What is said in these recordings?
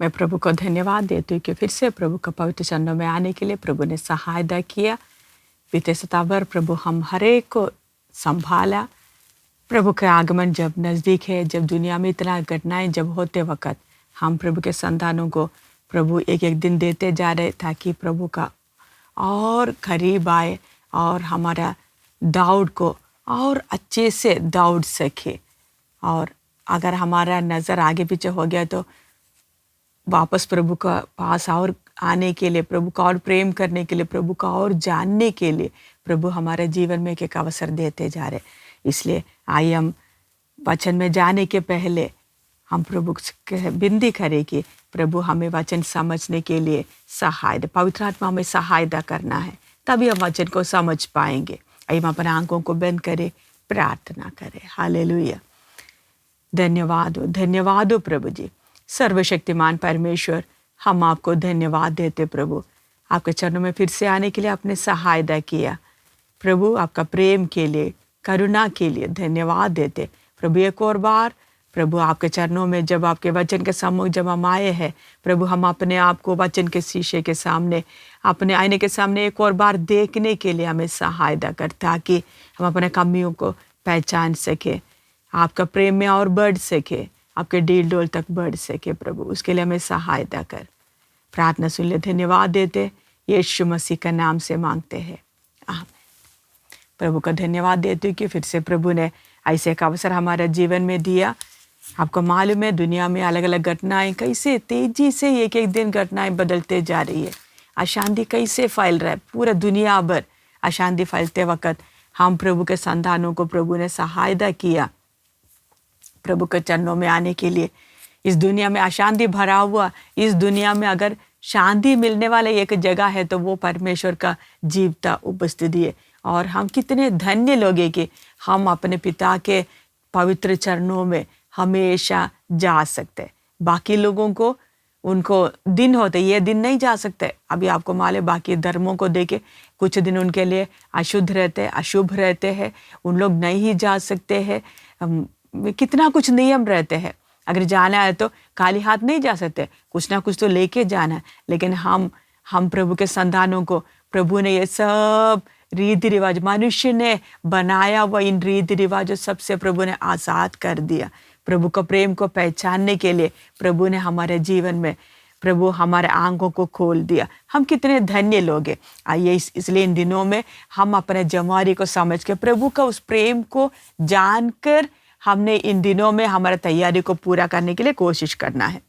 मैं प्रभु को धन्यवाद देती हूँ कि फिर से प्रभु का पवित्र चरणों में आने के लिए प्रभु ने सहायता किया। बीते सप्ताह प्रभु हम हर एक को संभाला। प्रभु का आगमन जब नज़दीक है, जब दुनिया में इतना घटनाएं जब होते वक्त हम प्रभु के संतानों को प्रभु एक एक दिन देते जा रहे ताकि प्रभु का और करीब आए और हमारा दौड़ को और अच्छे से दौड़ सके। और अगर हमारा नज़र आगे पीछे हो गया तो वापस प्रभु का पास और आने के लिए, प्रभु का और प्रेम करने के लिए, प्रभु का और जानने के लिए प्रभु हमारे जीवन में एक अवसर देते जा रहे। इसलिए आइए हम वचन में जाने के पहले हम प्रभु से विनती करें कि प्रभु हमें वचन समझने के लिए सहायता, पवित्र आत्मा हमें सहायता करना है, तभी हम वचन को समझ पाएंगे। आइए हम अपने आंखों को बंद करें, प्रार्थना करें। हालेलुया। धन्यवाद हो प्रभु जी। सर्वशक्तिमान परमेश्वर, हम आपको धन्यवाद देते प्रभु, आपके चरणों में फिर से आने के लिए आपने सहायता किया। प्रभु आपका प्रेम के लिए, करुणा के लिए धन्यवाद देते प्रभु। एक और बार प्रभु आपके चरणों में जब आपके वचन के सम्मुख जब हम आए हैं प्रभु, हम अपने आप को वचन के शीशे के सामने, अपने आईने के सामने एक और बार देखने के लिए हमें सहायता कर, ताकि हम अपने कमियों को पहचान सके, आपका प्रेम में और बढ़ सके, आपके डील डोल तक बढ़ सके। प्रभु उसके लिए हमें सहायता कर। प्रार्थना सुन ले, धन्यवाद देते यीशु मसीह का नाम से मांगते हैं, आमीन। प्रभु का धन्यवाद देती हूँ कि फिर से प्रभु ने ऐसे एक अवसर हमारे जीवन में दिया। आपको मालूम है दुनिया में अलग अलग घटनाएं कैसे तेजी से एक एक दिन घटनाएं बदलते जा रही है। अशांति कैसे फैल रहा है, पूरा दुनिया भर अशांति फैलते वक्त हम प्रभु के संतानों को प्रभु ने सहायता किया प्रभु के चरणों में आने के लिए। इस दुनिया में अशांति भरा हुआ, इस दुनिया में अगर शांति मिलने वाला एक जगह है तो वो परमेश्वर का जीवता उपस्थिति है। और हम कितने धन्य लोग हैं कि हम अपने पिता के पवित्र चरणों में हमेशा जा सकते। बाकी लोगों को उनको दिन होते, ये दिन नहीं जा सकते। अभी आपको मालूम है बाकी धर्मों को देखे कुछ दिन उनके लिए अशुद्ध रहते, अशुभ रहते हैं, उन लोग नहीं जा सकते हैं। कितना कुछ नियम रहते हैं, अगर जाना है तो खाली हाथ नहीं जा सकते, कुछ ना कुछ तो लेके जाना है। लेकिन हम प्रभु के संतानों को प्रभु ने ये सब रीति रिवाज, मनुष्य ने बनाया हुआ इन रीति रिवाजों सबसे प्रभु ने आज़ाद कर दिया। प्रभु का प्रेम को पहचानने के लिए प्रभु ने हमारे जीवन में प्रभु हमारे आंखों को खोल दिया। हम कितने धन्य लोग हैं। आइए इसलिए इन दिनों में हम अपने जमारी को समझ के प्रभु का उस प्रेम को जानकर हमने इन दिनों में हमारे तैयारी को पूरा करने के लिए कोशिश करना है।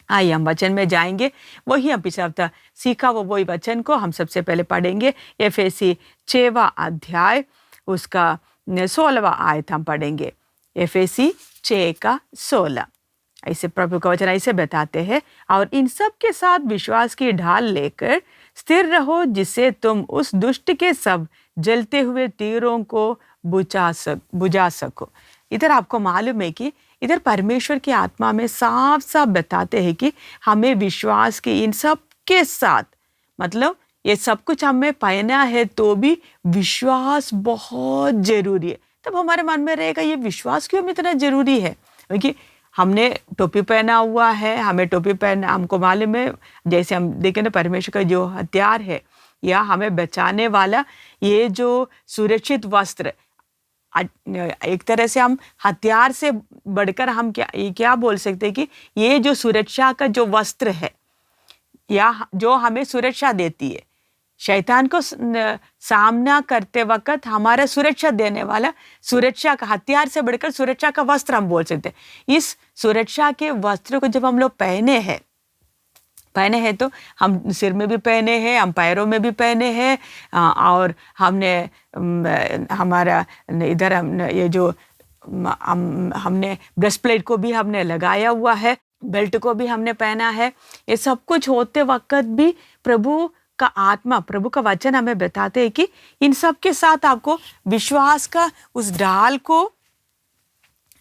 आइए हम वचन में जाएंगे, वही हम पिछले हफ्ता सीखा वही वचन को हम सबसे पहले पढ़ेंगे। एफेसी 6वां अध्याय उसका 16वां आयत हम पढ़ेंगे। एफेसी 6:16 ऐसे प्रभु का वचन ऐसे बताते हैं, और इन सब के साथ विश्वास की ढाल लेकर स्थिर रहो, जिससे तुम उस दुष्ट के सब जलते हुए तीरों को बुझा सको। इधर आपको मालूम है कि इधर परमेश्वर की आत्मा में साफ साफ बताते हैं कि हमें विश्वास की इन सब के साथ, मतलब ये सब कुछ हमें पाना है तो भी विश्वास बहुत जरूरी है। तब हमारे मन में रहेगा ये विश्वास क्यों इतना जरूरी है, क्योंकि हमने टोपी पहना हुआ है, हमें टोपी पहना, हमको मालूम है जैसे हम देखें ना परमेश्वर का जो हथियार है या हमें बचाने वाला ये जो सुरक्षित वस्त्र, एक तरह से हम हथियार से बढ़कर हम क्या बोल सकते हैं कि ये जो सुरक्षा का जो वस्त्र है या जो हमें सुरक्षा देती है, शैतान को सामना करते वक्त हमारा सुरक्षा देने वाला, सुरक्षा का हथियार से बढ़कर सुरक्षा का वस्त्र हम बोल सकते हैं। इस सुरक्षा के वस्त्र को जब हम लोग पहने हैं तो हम सिर में भी पहने हैं, हम पैरों में भी पहने हैं, और हमने हमारा इधर ये जो हमने ब्रेस्टप्लेट को भी हमने लगाया हुआ है, बेल्ट को भी हमने पहना है। ये सब कुछ होते वक्त भी प्रभु का आत्मा, प्रभु का वचन हमें बताते हैं कि इन सब के साथ आपको विश्वास का उस ढाल को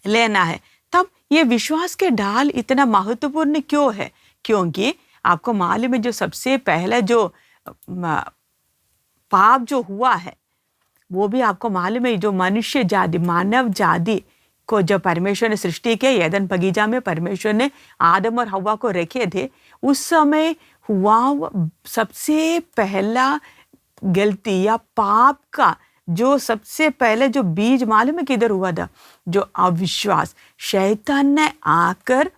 लेना है। तब ये विश्वास के ढाल इतना महत्वपूर्ण क्यों है? क्योंकि आपको मालूम है जो सबसे पहला जो पाप जो हुआ है वो भी आपको मालूम है, जो मनुष्य जाति, मानव जाति को जब परमेश्वर ने सृष्टि के एदन बगीचा में परमेश्वर ने आदम और हव्वा को रखे थे, उस समय हुआ सबसे पहला गलती या पाप का जो सबसे पहले जो बीज मालूम है किधर हुआ था? जो अविश्वास। शैतान ने आकर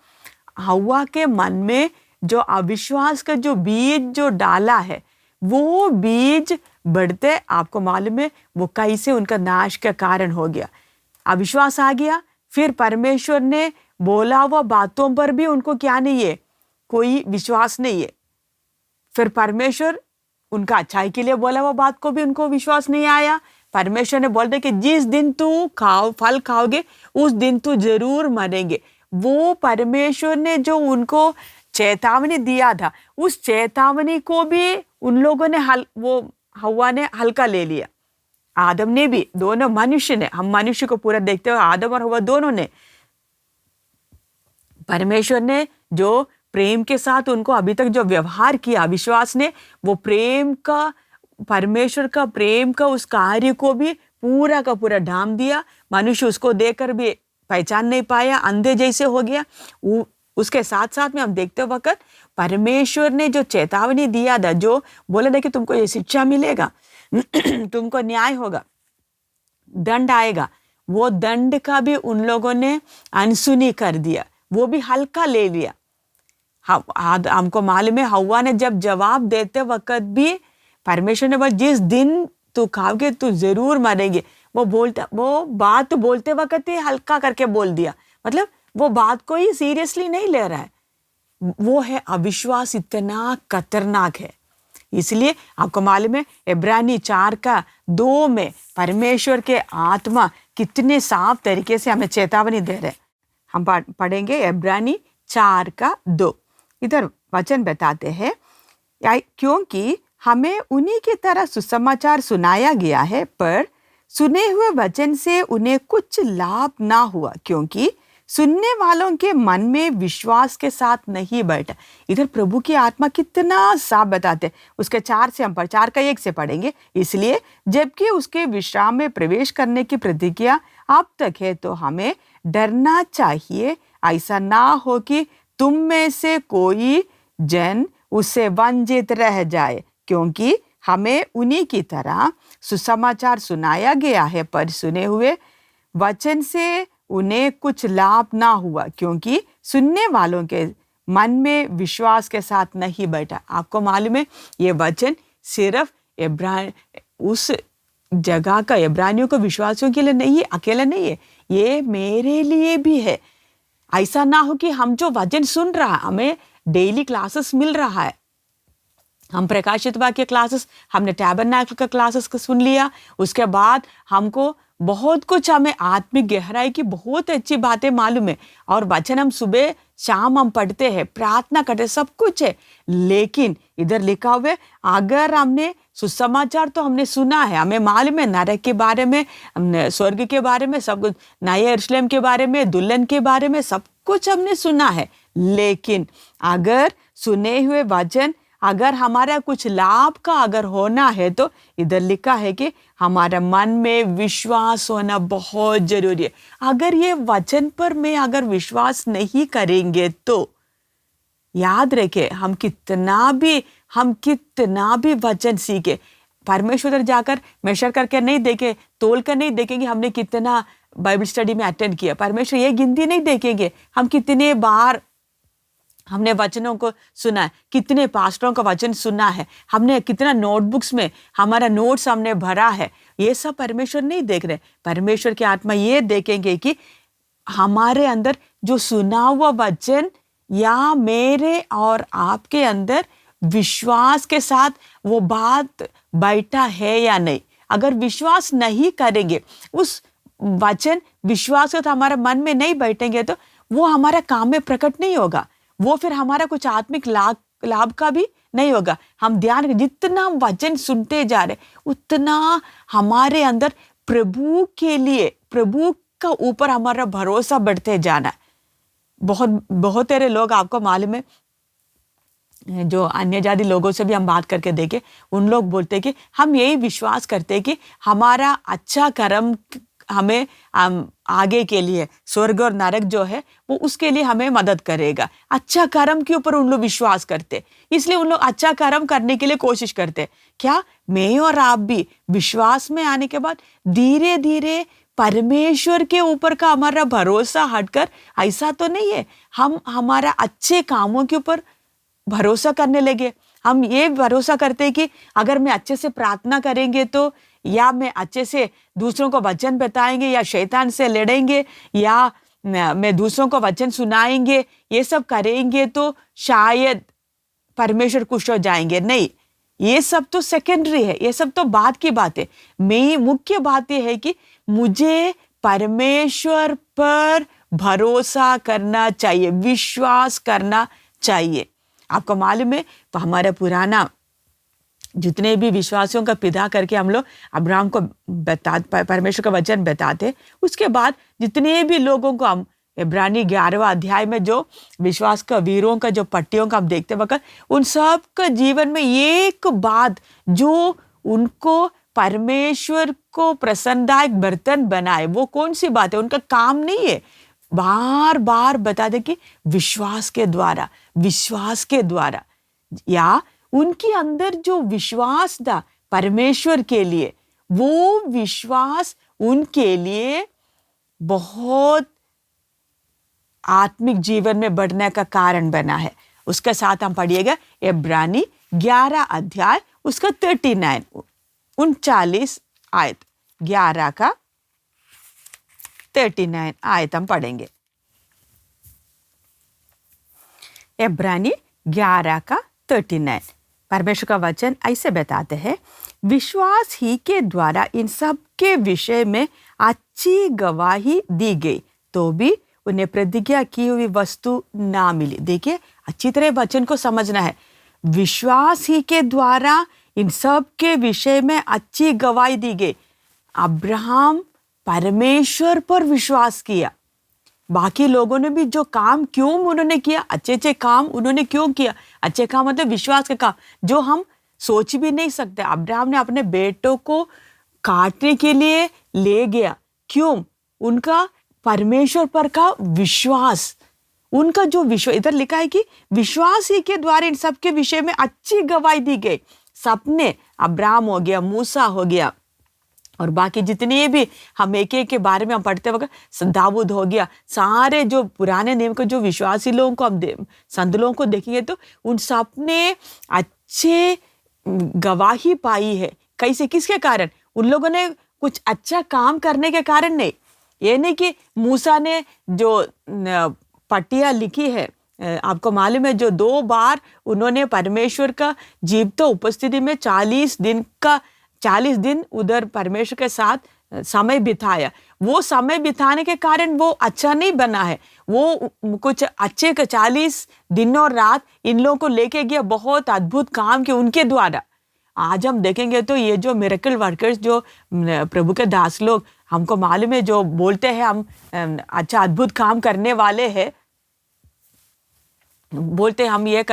हव्वा के मन में जो अविश्वास का जो बीज जो डाला है, वो बीज बढ़ते आपको मालूम है वो कैसे उनका नाश का कारण हो गया। अविश्वास आ गया, फिर परमेश्वर ने बोला हुआ बातों पर भी उनको क्या नहीं है, कोई विश्वास नहीं है। फिर परमेश्वर उनका अच्छाई के लिए बोला हुआ बात को भी उनको विश्वास नहीं आया। परमेश्वर ने बोल दिया कि जिस दिन तू फल खाओगे उस दिन तू जरूर मरेंगे। वो परमेश्वर ने जो उनको चेतावनी दिया था, उस चेतावनी को भी उन लोगों ने वो हव्वा ने हल्का ले लिया। आदम ने भी, दोनों मनुष्य ने, हम मनुष्य को पूरा देखते हुए आदम और हव्वा दोनों ने, परमेश्वर ने जो प्रेम के साथ उनको अभी तक जो व्यवहार किया, विश्वास ने वो प्रेम का, परमेश्वर का प्रेम का उस कार्य को भी पूरा का पूरा ढाम दिया। मनुष्य उसको देखकर भी पहचान नहीं पाया, अंधे जैसे हो गया। उसके साथ साथ में हम देखते वक्त परमेश्वर ने जो चेतावनी दिया था, जो बोला था कि तुमको ये शिक्षा मिलेगा, तुमको न्याय होगा, दंड आएगा, वो दंड का भी उन लोगों ने अनसुनी कर दिया, वो भी हल्का ले लिया। हमको मालूम है हव्वा ने जब जवाब देते वक्त भी परमेश्वर ने बोला जिस दिन तू खाओगे तू जरूर मरेंगे, वो बात बोलते वक्त ही हल्का करके बोल दिया। मतलब वो बात को ही सीरियसली नहीं ले रहा है। वो है अविश्वास, इतना खतरनाक है। इसलिए आपको मालूम है इब्रानी 4:2 में परमेश्वर के आत्मा कितने साफ तरीके से हमें चेतावनी दे रहे हैं। हम पढ़ेंगे इब्रानी 4:2। इधर वचन बताते हैं, क्योंकि हमें उन्हीं की तरह सुसमाचार सुनाया गया है, पर सुने हुए वचन से उन्हें कुछ लाभ ना हुआ, क्योंकि सुनने वालों के मन में विश्वास के साथ नहीं बैठा। इधर प्रभु की आत्मा कितना साफ बताते। उसके 4 से हम 4:1 से पढ़ेंगे। इसलिए जबकि उसके विश्राम में प्रवेश करने की प्रतिज्ञा अब तक है, तो हमें डरना चाहिए, ऐसा ना हो कि तुम में से कोई जन उससे वंचित रह जाए, क्योंकि हमें उन्हीं की तरह सुसमाचार सुनाया गया है, पर सुने हुए वचन से उन्हें कुछ लाभ ना हुआ, क्योंकि सुनने वालों के मन में विश्वास के साथ नहीं बैठा। आपको मालूम है ये वचन सिर्फ उस जगह का इब्रानियों को विश्वासियों के लिए नहीं है, अकेला नहीं है, ये मेरे लिए भी है। ऐसा ना हो कि हम जो वचन सुन रहा है, हमें डेली क्लासेस मिल रहा है, हम प्रकाशित वाक्य क्लासेस, हमने टैबरनेकल का क्लासेस सुन लिया, उसके बाद हमको बहुत कुछ, हमें आत्मिक गहराई की बहुत अच्छी बातें मालूम है, और वचन हम सुबह शाम हम पढ़ते हैं, प्रार्थना करते, सब कुछ है। लेकिन इधर लिखा हुआ है, अगर हमने सुसमाचार तो हमने सुना है, हमें मालूम है नरक के बारे में, हमने स्वर्ग के बारे में, सब कुछ, नए यरूशलेम के बारे में, दुल्हन के बारे में, सब कुछ हमने सुना है। लेकिन अगर सुने हुए वचन, अगर हमारा कुछ लाभ का अगर होना है, तो इधर लिखा है कि हमारा मन में विश्वास होना बहुत जरूरी है। अगर ये वचन पर में अगर विश्वास नहीं करेंगे, तो याद रखे हम कितना भी वचन सीखे, परमेश्वर जाकर मेजर करके नहीं देखे, तोल कर नहीं देखेंगे हमने कितना बाइबल स्टडी में अटेंड किया। परमेश्वर ये गिनती नहीं देखेंगे हम कितने बार हमने वचनों को सुना है, कितने पास्टरों का वचन सुना है, हमने कितना नोटबुक्स में हमारा नोट्स हमने भरा है, ये सब परमेश्वर नहीं देख रहे। परमेश्वर की आत्मा ये देखेंगे कि हमारे अंदर जो सुना हुआ वचन या मेरे और आपके अंदर विश्वास के साथ वो बात बैठा है या नहीं। अगर विश्वास नहीं करेंगे, उस वचन विश्वास के साथ हमारे मन में नहीं बैठेंगे, तो वो हमारा काम में प्रकट नहीं होगा, वो फिर हमारा कुछ आत्मिक लाभ का भी नहीं होगा। हम ध्यान, जितना हम वचन सुनते जा रहे उतना हमारे अंदर प्रभु के लिए, प्रभु का ऊपर हमारा भरोसा बढ़ते जाना। बहुत सारे लोग आपको मालूम है, जो अन्य जाति लोगों से भी हम बात करके देखे, उन लोग बोलते कि हम यही विश्वास करते कि हमारा अच्छा कर्म हमें आगे के लिए स्वर्ग और नरक जो है वो उसके लिए हमें मदद करेगा। अच्छा कर्म के ऊपर उन लोग विश्वास करते, इसलिए उन लोग अच्छा कर्म करने के लिए कोशिश करते। क्या मैं और आप भी विश्वास में आने के बाद धीरे धीरे परमेश्वर के ऊपर का हमारा भरोसा हटकर, ऐसा तो नहीं है हम हमारा अच्छे कामों के ऊपर भरोसा करने लगे। हम ये भरोसा करते हैं कि अगर मैं अच्छे से प्रार्थना करेंगे तो, या मैं अच्छे से दूसरों को वचन बताएंगे, या शैतान से लड़ेंगे, या मैं दूसरों को वचन सुनाएंगे, ये सब करेंगे तो शायद परमेश्वर खुश हो जाएंगे। नहीं, ये सब तो सेकेंडरी है, ये सब तो बाद की बात है। मुख्य बात यह है कि मुझे परमेश्वर पर भरोसा करना चाहिए, विश्वास करना चाहिए। आपको मालूम है हमारा पुराना जितने भी विश्वासियों का पिता करके हम लोग अब्राहम को परमेश्वर का वचन बताते, उसके बाद जितने भी लोगों को हम इब्रानी 11वां अध्याय में जो विश्वास का वीरों का जो पट्टियों का हम देखते वक्त, उन सब का जीवन में एक बात जो उनको परमेश्वर को प्रसन्नदायक बर्तन बनाए, वो कौन सी बात है? उनका काम नहीं है, बार बार बता दे कि विश्वास के द्वारा, या उनके अंदर जो विश्वास था परमेश्वर के लिए, वो विश्वास उनके लिए बहुत आत्मिक जीवन में बढ़ने का कारण बना है। उसके साथ हम पढ़िएगा इब्रानी 11 अध्याय उसका 39 आयत, 11 का 39 आयत हम पढ़ेंगे। इब्रानी 11 का 39 परमेश्वर का वचन ऐसे बताते हैं, विश्वास ही के द्वारा इन सब के विषय में अच्छी गवाही दी गई तो भी उन्हें प्रतिज्ञा की हुई वस्तु ना मिली। देखिए, अच्छी तरह वचन को समझना है। विश्वास ही के द्वारा इन सब के विषय में अच्छी गवाही दी गई। अब्राहम परमेश्वर पर विश्वास किया। बाकी लोगों ने भी जो काम क्यों उन्होंने किया, अच्छे काम उन्होंने क्यों किया? अच्छे काम मतलब विश्वास के काम जो हम सोच भी नहीं सकते। अब्राहम ने अपने बेटों को काटने के लिए ले गया, क्यों? उनका परमेश्वर पर का विश्वास, उनका जो विश्वास, इधर लिखा है कि विश्वास ही के द्वारा इन सब के विषय में अच्छी गवाही दी गई। सबने, अब्राहम हो गया, मूसा हो गया, और बाकी जितने भी हम एक के बारे में हम पढ़ते वक्त, दाऊद हो गया, सारे जो पुराने नियम के जो विश्वासी लोगों को हम संत लोगों को देखेंगे तो उन सब ने अच्छे गवाही पाई है। कैसे? किसके कारण? उन लोगों ने कुछ अच्छा काम करने के कारण नहीं। ये नहीं कि मूसा ने जो पट्टियाँ लिखी है, आपको मालूम है जो 2 बार उन्होंने परमेश्वर का जीवित उपस्थिति में 40 दिन उधर परमेश्वर के साथ समय बिताया, वो समय बिताने के कारण वो अच्छा नहीं बना है। वो कुछ अच्छे 40 दिन और रात इन लोगों को लेके गया, बहुत अद्भुत काम किए उनके द्वारा। आज हम देखेंगे तो ये जो मिरेकल वर्कर्स, जो प्रभु के दास लोग, हमको मालूम है जो बोलते हैं हम अच्छा अद्भुत काम करने वाले हैं, बोलते हम ये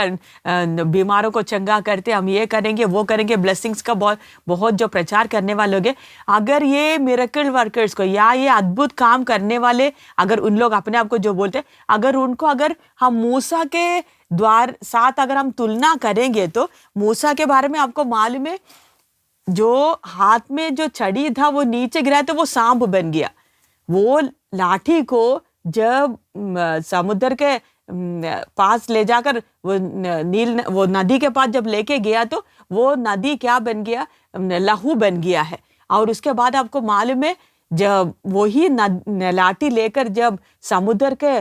बीमारों को चंगा करते, हम ये करेंगे वो करेंगे, ब्लेसिंग्स का बहुत जो प्रचार करने वाले लोग हैं, अगर ये मिरेकल वर्कर्स को या ये अद्भुत काम करने वाले, अगर उन लोग अपने आप को जो बोलते हैं, अगर उनको अगर हम मूसा के द्वार साथ अगर हम तुलना करेंगे तो मूसा के बारे में आपको मालूम है, जो हाथ में जो छड़ी था वो नीचे गिरा तो वो सांप बन गया। वो लाठी को जब समुद्र के पास ले जाकर वो नदी के पास जब लेके गया तो वो नदी क्या बन गया? लहू बन गया है। और उसके बाद आपको मालूम है, जब वही लाठी लेकर जब समुद्र के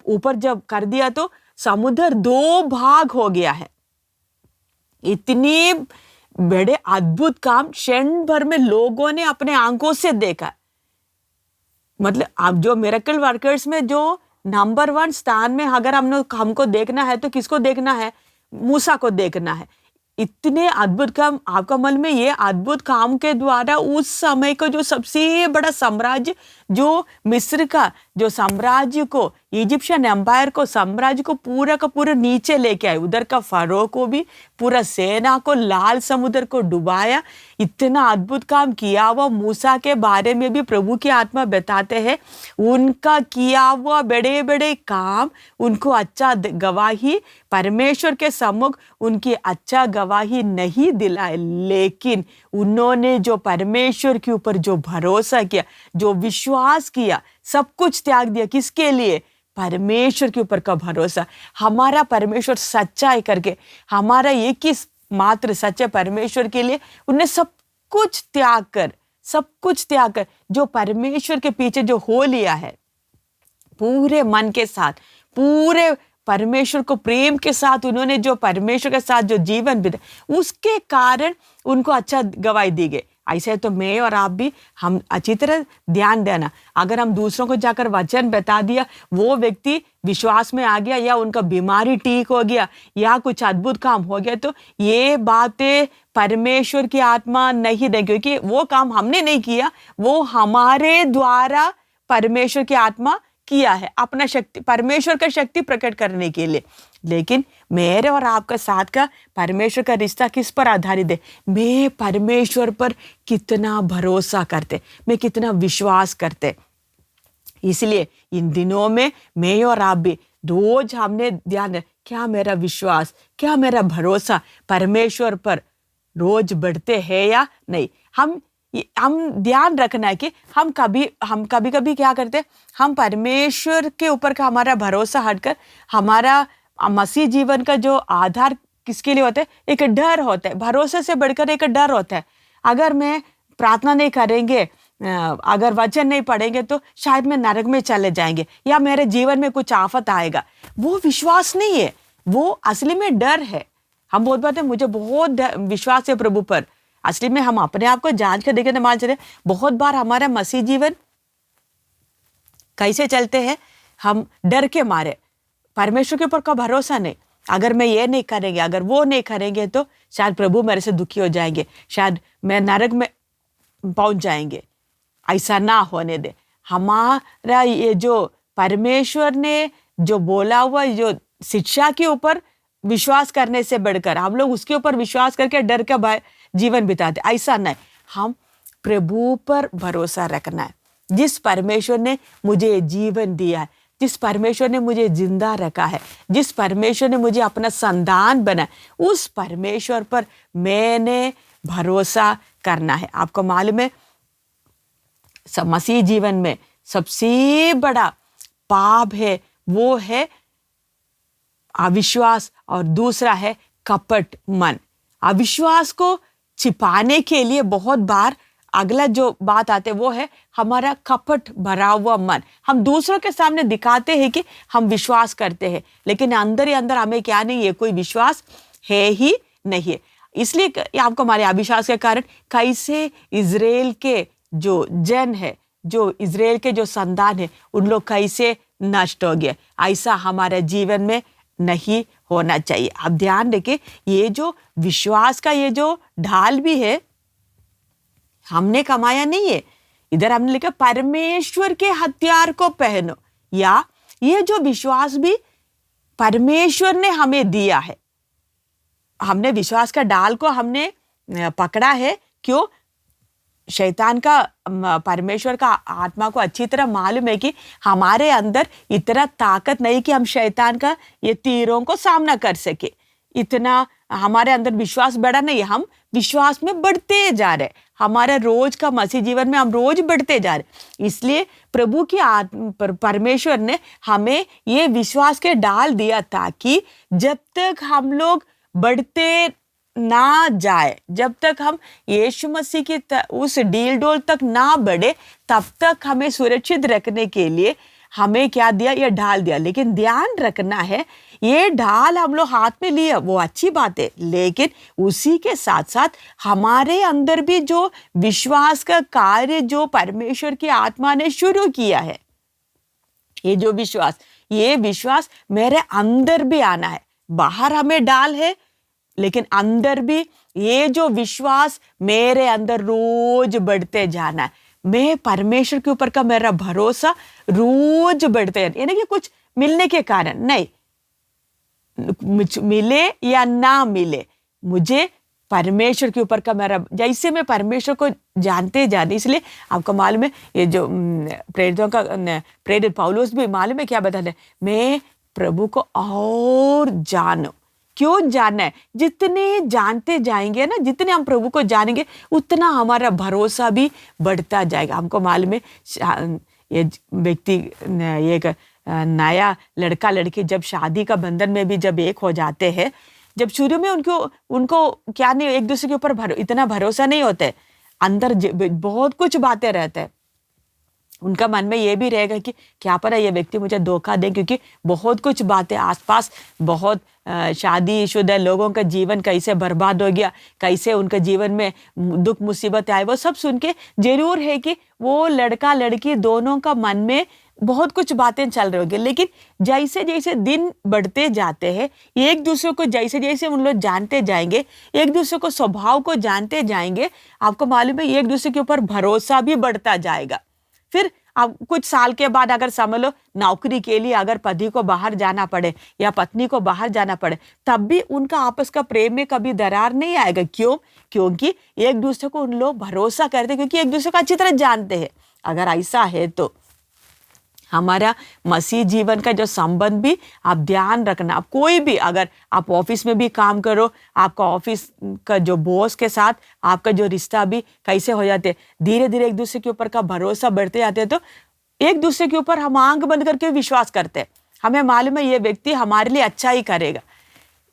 ऊपर जब कर दिया तो समुद्र 2 भाग हो गया है। इतने बड़े अद्भुत काम क्षण भर में लोगों ने अपने आंखों से देखा। मतलब आप जो मिरेकल वर्कर्स में जो नंबर 1 स्थान में अगर हमको देखना है तो किसको देखना है? मूसा को देखना है। इतने अद्भुत काम, आपका मन में ये अद्भुत काम के द्वारा उस समय का जो सबसे बड़ा साम्राज्य, जो मिस्र का जो साम्राज्य को इजिप्शियन एम्पायर को, साम्राज्य को पूरा का पूरा नीचे लेके आए। उधर का फरो को भी, पूरा सेना को, लाल समुद्र को डुबाया। इतना अद्भुत काम किया हुआ मूसा के बारे में भी प्रभु की आत्मा बताते हैं। उनका किया हुआ बड़े बड़े काम उनको अच्छा गवाही, परमेश्वर के सम्मुख उनकी अच्छा गवाही नहीं दिलाए, लेकिन उन्होंने जो परमेश्वर के ऊपर जो भरोसा किया, जो विश्वास किया, सब कुछ त्याग दिया। किसके लिए? परमेश्वर के ऊपर का भरोसा। हमारा परमेश्वर सच्चा है करके, हमारा एक ही मात्र सच्चे परमेश्वर के लिए उन्हें सब कुछ त्याग कर जो परमेश्वर के पीछे जो हो लिया है, पूरे मन के साथ, पूरे परमेश्वर को प्रेम के साथ उन्होंने जो परमेश्वर के साथ जो जीवन बिताया, उसके कारण उनको अच्छा गवाही दी गई। ऐसे तो मैं और आप भी, हम अच्छी तरह ध्यान देना। अगर हम दूसरों को जाकर वचन बता दिया, वो व्यक्ति विश्वास में आ गया, या उनका बीमारी ठीक हो गया, या कुछ अद्भुत काम हो गया, तो ये बातें परमेश्वर की आत्मा नहीं देगी, क्योंकि वो काम हमने नहीं किया, वो हमारे द्वारा परमेश्वर की आत्मा किया है, अपना शक्ति, परमेश्वर का शक्ति प्रकट करने के लिए। लेकिन मेरे और आपका साथ का परमेश्वर का रिश्ता किस पर आधारित है? मैं परमेश्वर पर कितना भरोसा करते, मैं कितना विश्वास करते। इसलिए इन दिनों में मैं और आप भी रोज हमने ध्यान, क्या मेरा विश्वास, क्या मेरा भरोसा परमेश्वर पर रोज बढ़ते हैं या नहीं। हम ध्यान रखना है कि हम कभी क्या करते हैं, हम परमेश्वर के ऊपर का हमारा भरोसा हटकर हमारा मसीह जीवन का जो आधार किसके लिए होता है? एक डर होता है। भरोसे से बढ़कर एक डर होता है। अगर मैं प्रार्थना नहीं करेंगे, अगर वचन नहीं पढ़ेंगे, तो शायद मैं नरक में चले जाएंगे, या मेरे जीवन में कुछ आफत आएगा। वो विश्वास नहीं है, वो असली में डर है। हम बहुत बात है, मुझे बहुत विश्वास है प्रभु पर। असली में हम अपने आप को जांच कर देखें तो मान चले, बहुत बार हमारा मसीह जीवन कैसे चलते हैं? हम डर के मारे, परमेश्वर के ऊपर का भरोसा नहीं। अगर मैं ये नहीं करेंगे, अगर वो नहीं करेंगे, तो शायद प्रभु मेरे से दुखी हो जाएंगे, शायद मैं नरक में पहुंच जाएंगे। ऐसा ना होने दे। हमारा ये जो परमेश्वर ने जो बोला हुआ, जो शिक्षा के ऊपर विश्वास करने से बढ़कर हम लोग उसके ऊपर विश्वास करके डर का जीवन बिताते, ऐसा नहीं। हम प्रभु पर भरोसा रखना है। जिस परमेश्वर ने मुझे जीवन दिया है, जिस परमेश्वर ने मुझे जिंदा रखा है, जिस परमेश्वर ने मुझे अपना संतान बनाया, उस परमेश्वर पर मैंने भरोसा करना है। आपको मालूम है, मसीह जीवन में सबसे बड़ा पाप है, वो है अविश्वास, और दूसरा है कपट मन। अविश्वास को छिपाने के लिए बहुत बार अगला जो बात आते वो है हमारा कपट भरा हुआ मन। हम दूसरों के सामने दिखाते हैं कि हम विश्वास करते हैं, लेकिन अंदर ही अंदर हमें क्या नहीं है, कोई विश्वास है ही नहीं है। इसलिए आपको हमारे अविश्वास के कारण कैसे इजराइल के जो जन है, जो इजराइल के जो संतान है, उन लोग कैसे नष्ट हो गए। ऐसा हमारे जीवन में नहीं होना चाहिए। अब ध्यान रखिए, ये जो विश्वास का ये जो ढाल भी है, हमने कमाया नहीं है। इधर हमने लिखा परमेश्वर के हथियार को पहनो, या ये जो विश्वास भी परमेश्वर ने हमें दिया है। हमने विश्वास का डाल को हमने पकड़ा है। क्यों? शैतान का, परमेश्वर का आत्मा को अच्छी तरह मालूम है कि हमारे अंदर इतना ताकत नहीं कि हम शैतान का ये तीरों को सामना कर सके। इतना हमारे अंदर विश्वास बढ़ा नहीं है। हम विश्वास में बढ़ते जा रहे, हमारे रोज का मसीह जीवन में हम रोज बढ़ते जा रहे। इसलिए प्रभु की परमेश्वर ने हमें ये विश्वास के डाल दिया, ताकि जब तक हम लोग बढ़ते ना जाए, जब तक हम यीशु मसीह की उस डील डोल तक ना बढ़े, तब तक हमें सुरक्षित रखने के लिए हमें क्या दिया? ये ढाल दिया। लेकिन ध्यान रखना है, ये ढाल हम लोग हाथ में लिए वो अच्छी बात है, लेकिन उसी के साथ साथ हमारे अंदर भी जो विश्वास का कार्य जो परमेश्वर की आत्मा ने शुरू किया है, ये जो विश्वास, ये विश्वास मेरे अंदर भी आना है। बाहर हमें डाल है, लेकिन अंदर भी ये जो विश्वास मेरे अंदर रोज बढ़ते जाना है। मैं परमेश्वर के ऊपर का मेरा भरोसा रोज बढ़ते जाना, यानी कि कुछ मिलने के कारण नहीं, मिले या ना मिले, मुझे परमेश्वर के ऊपर का मेरा, जैसे मैं परमेश्वर को जानते जाने, इसलिए आपको मालूम है ये जो प्रेरित पौलुस भी मालूम है क्या बताते हैं, मैं प्रभु को और जानूं। क्यों जानना है? जितने जानते जाएंगे ना, जितने हम प्रभु को जानेंगे उतना हमारा भरोसा भी बढ़ता जाएगा। हमको मालूम है ये व्यक्ति, एक नया लड़का लड़की जब शादी का बंधन में भी जब एक हो जाते हैं, जब शुरू में उनको क्या नहीं, एक दूसरे के ऊपर इतना भरोसा नहीं होता है, अंदर बहुत कुछ बातें रहते हैं, उनका मन में ये भी रहेगा कि क्या पता ये व्यक्ति मुझे धोखा दे, क्योंकि बहुत कुछ बातें आसपास, बहुत शादीशुदा लोगों का जीवन कैसे बर्बाद हो गया, कैसे उनके जीवन में दुख मुसीबत आए, वो सब सुन के जरूर है कि वो लड़का लड़की दोनों का मन में बहुत कुछ बातें चल रही होगी। लेकिन जैसे जैसे दिन बढ़ते जाते हैं, एक दूसरे को जैसे जैसे उन लोग जानते जाएंगे, एक दूसरे को स्वभाव को जानते जाएंगे, आपको मालूम है एक दूसरे के ऊपर भरोसा भी बढ़ता जाएगा। फिर अब कुछ साल के बाद अगर समझ लो नौकरी के लिए अगर पति को बाहर जाना पड़े या पत्नी को बाहर जाना पड़े, तब भी उनका आपस का प्रेम में कभी दरार नहीं आएगा। क्यों? क्योंकि एक दूसरे को उन लोग भरोसा करते, क्योंकि एक दूसरे को अच्छी तरह जानते हैं। अगर ऐसा है तो हमारा मसीह जीवन का जो संबंध भी आप ध्यान रखना। आप कोई भी, अगर आप ऑफिस में भी काम करो, आपका ऑफिस का जो बॉस के साथ आपका जो रिश्ता भी कैसे हो जाते, धीरे धीरे एक दूसरे के ऊपर का भरोसा बढ़ते जाते हैं, तो एक दूसरे के ऊपर हम आंख बंद करके विश्वास करते हैं। हमें मालूम है ये व्यक्ति हमारे लिए अच्छा ही करेगा।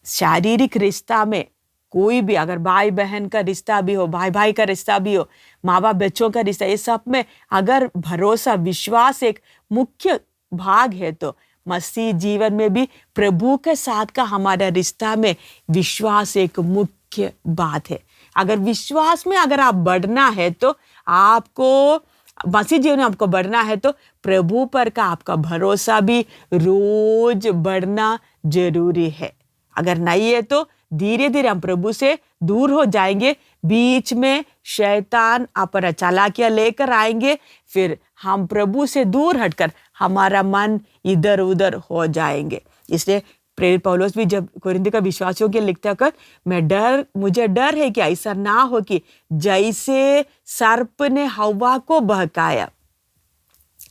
शारीरिक रिश्ता में कोई भी, अगर भाई बहन का रिश्ता भी हो, भाई भाई का रिश्ता भी हो, माँ बाप बच्चों का रिश्ता, ये सब में अगर भरोसा विश्वास एक मुख्य भाग है, तो मसीह जीवन में भी प्रभु के साथ का हमारा रिश्ता में विश्वास एक मुख्य बात है। अगर विश्वास में अगर आप बढ़ना है, तो आपको मसीह जीवन में आपको बढ़ना है, तो प्रभु पर का आपका भरोसा भी रोज बढ़ना जरूरी है। अगर नहीं है तो धीरे धीरे हम प्रभु से दूर हो जाएंगे, बीच में शैतान अपना चालाकियां लेकर आएंगे, फिर हम प्रभु से दूर हटकर हमारा मन इधर उधर हो जाएंगे। इसलिए प्रेरित पौलुस भी जब कोरिन्थ का विश्वासियों के लिखते कर, मुझे डर है कि ऐसा ना हो कि जैसे सर्प ने हव्वा को बहकाया,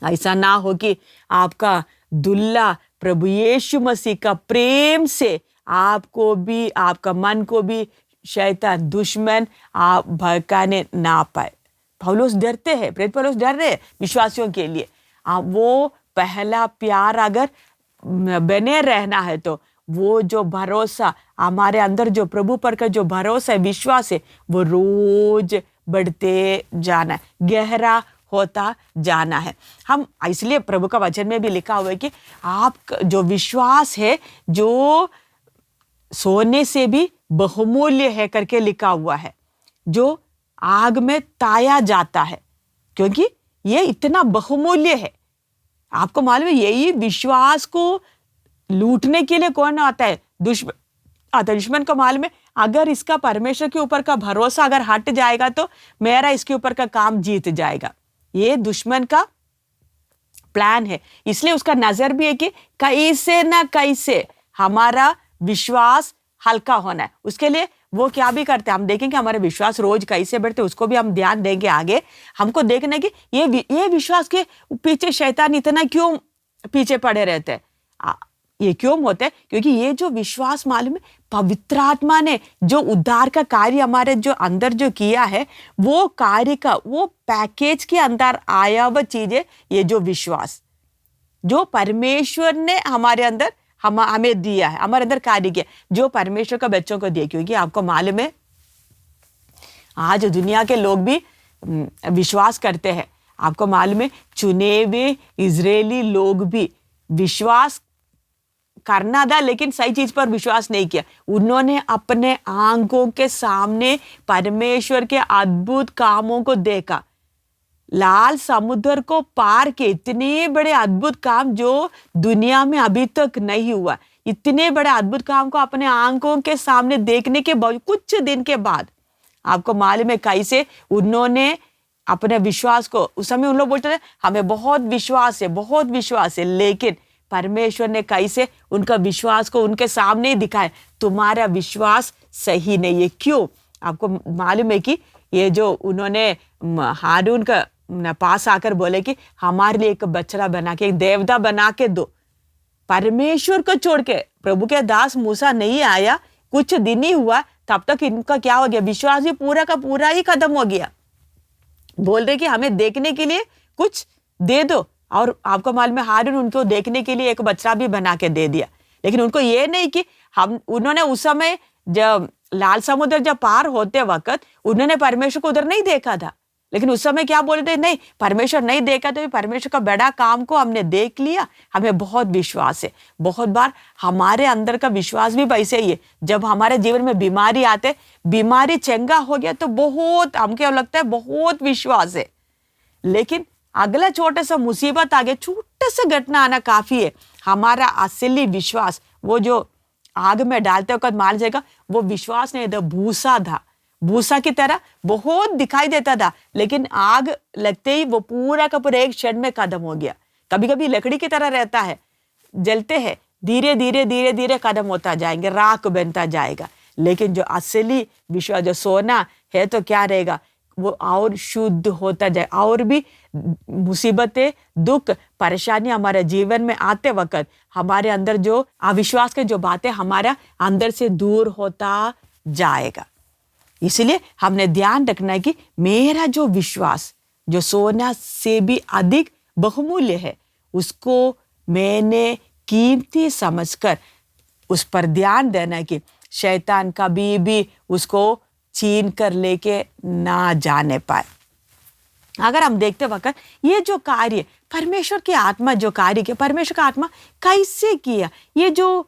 ऐसा ना हो कि आपका दुल्ला प्रभु यीशु मसीह का प्रेम से आपको भी, आपका मन को भी शैतान दुश्मन आप भड़काने ना पाए। पौलुस डरते हैं, प्रेरित पौलुस डर रहे हैं विश्वासियों के लिए। वो पहला प्यार अगर बने रहना है, तो वो जो भरोसा हमारे अंदर, जो प्रभु पर का जो भरोसा है, विश्वास है, वो रोज बढ़ते जाना है, गहरा होता जाना है। हम इसलिए प्रभु का वचन में भी लिखा हुआ है कि आप जो विश्वास है, जो सोने से भी बहुमूल्य है करके लिखा हुआ है, जो आग में ताया जाता है, क्योंकि ये इतना बहुमूल्य है। आपको मालूम है यही विश्वास को लूटने के लिए कौन आता है? दुश्मन आता है। दुश्मन को मालूम है अगर इसका परमेश्वर के ऊपर का भरोसा अगर हट जाएगा, तो मेरा इसके ऊपर का काम जीत जाएगा। ये दुश्मन का प्लान है। इसलिए उसका नजर भी है कि कैसे ना कैसे हमारा विश्वास हल्का होना है। उसके लिए वो क्या भी करते हैं, हम देखेंगे हमारे विश्वास रोज कैसे बढ़ते, उसको भी हम ध्यान देंगे आगे। हमको देखना है कि ये विश्वास के पीछे शैतान इतना क्यों पीछे पड़े रहते हैं। ये क्यों होता है? क्योंकि ये जो विश्वास मालूम है, पवित्र आत्मा ने जो उद्धार का कार्य हमारे जो अंदर जो किया है, वो कार्य का वो पैकेज के अंदर आया हुआ चीज है। ये जो विश्वास जो परमेश्वर ने हमारे अंदर हमें दिया है, हमारे अंदर कार्य किया, जो परमेश्वर का बच्चों को दिया। क्योंकि आपको मालूम है आज दुनिया के लोग भी विश्वास करते हैं। आपको मालूम है चुने हुए इजरायली लोग भी विश्वास करना था, लेकिन सही चीज पर विश्वास नहीं किया। उन्होंने अपने आंखों के सामने परमेश्वर के अद्भुत कामों को देखा। लाल समुद्र को पार के इतने बड़े अद्भुत काम जो दुनिया में अभी तक नहीं हुआ, इतने बड़े अद्भुत काम को अपने आंखों के सामने देखने के बाद कुछ दिन के बाद आपको मालूम है कैसे उन्होंने अपने विश्वास को, उस समय उन लोग बोलते थे हमें बहुत विश्वास है, बहुत विश्वास है, लेकिन परमेश्वर ने कैसे उनका विश्वास को उनके सामने ही दिखाया, तुम्हारा विश्वास सही नहीं है। क्यों? आपको मालूम है कि ये जो उन्होंने हारून का पास आकर बोले कि हमारे लिए एक बछड़ा बना के, एक देवता बना के दो। परमेश्वर को छोड़ के प्रभु के दास मूसा नहीं आया, कुछ दिन ही हुआ, तब तक इनका क्या हो गया, विश्वास भी पूरा का पूरा ही खत्म हो गया। बोल रहे कि हमें देखने के लिए कुछ दे दो, और आपको मालूम है हारून उनको देखने के लिए एक बछड़ा भी बना के दे दिया। लेकिन उनको ये नहीं कि उन्होंने उस समय जब लाल समुद्र जब पार होते वक्त उन्होंने परमेश्वर को उधर नहीं देखा था, लेकिन उस समय क्या बोले थे, नहीं परमेश्वर नहीं देखा तो परमेश्वर का बड़ा काम को हमने देख लिया, हमें बहुत विश्वास है। बहुत बार हमारे अंदर का विश्वास भी वैसे ही है। जब हमारे जीवन में बीमारी आते, बीमारी चंगा हो गया तो बहुत हमको लगता है बहुत विश्वास है, लेकिन अगला छोटा सा मुसीबत आ गया, छोटा सा घटना आना काफी है, हमारा असली विश्वास वो जो आग में डालते वक्त मान जाएगा, वो विश्वास नहीं था, भूसा था। भूसा की तरह बहुत दिखाई देता था, लेकिन आग लगते ही वो पूरा का पूरा एक क्षण में खत्म हो गया। कभी कभी लकड़ी की तरह रहता है, जलते हैं, धीरे धीरे धीरे धीरे खत्म होता जाएंगे, राख बनता जाएगा। लेकिन जो असली विश्वास, जो सोना है, तो क्या रहेगा, वो और शुद्ध होता जाए। और भी मुसीबतें, दुख, परेशानी हमारे जीवन में आते वक्त हमारे अंदर जो अविश्वास के जो बातें हमारा अंदर से दूर होता जाएगा। इसलिए हमने ध्यान रखना है कि मेरा जो विश्वास जो सोना से भी अधिक बहुमूल्य है, उसको मैंने कीमती समझकर उस पर ध्यान देना है कि शैतान कभी भी उसको छीन कर लेके ना जाने पाए। अगर हम देखते वक्त ये जो कार्य परमेश्वर की आत्मा जो कार्य किया, परमेश्वर का आत्मा कैसे किया, ये जो